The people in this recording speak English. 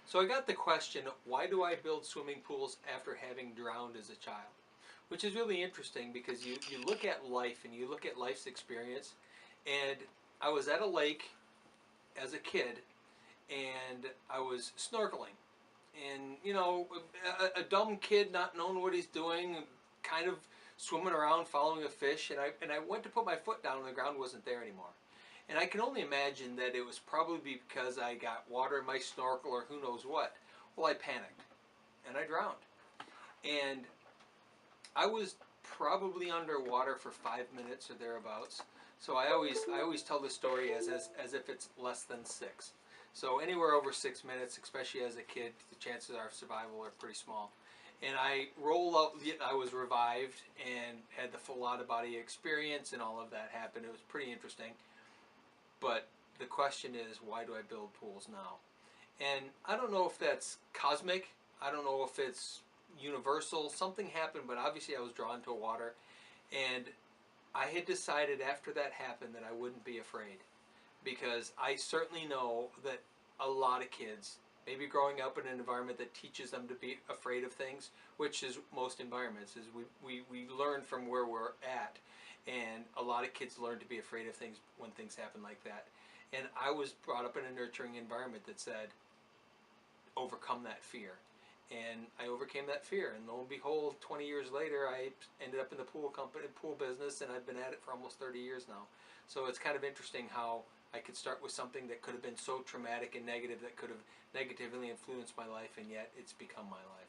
So I got the question, why do I build swimming pools after having drowned as a child? Which is really interesting because you look at life and you look at life's experience. And I was at a lake as a kid and I was snorkeling. And, a dumb kid not knowing what he's doing, kind of swimming around following a fish. And I went to put my foot down and the ground wasn't there anymore. And I can only imagine that it was probably because I got water in my snorkel or who knows what. Well, I panicked and I drowned. And I was probably underwater for 5 minutes or thereabouts. So I always tell the story as if it's less than six. So anywhere over 6 minutes, especially as a kid, the chances of survival are pretty small. And I roll up. I was revived and had the full out of body experience, and all of that happened. It was pretty interesting. But the question is, why do I build pools now? And I don't know if that's cosmic. I don't know if it's universal. Something happened, but obviously I was drawn to water. And I had decided after that happened that I wouldn't be afraid. Because I certainly know that a lot of kids, maybe growing up in an environment that teaches them to be afraid of things, which is most environments, is we learn from where we're at. And a lot of kids learn to be afraid of things when things happen like that. And I was brought up in a nurturing environment that said, overcome that fear. And I overcame that fear, and lo and behold, 20 years later, I ended up in the pool business, and I've been at it for almost 30 years now. So it's kind of interesting how I could start with something that could have been so traumatic and negative that could have negatively influenced my life, and yet it's become my life.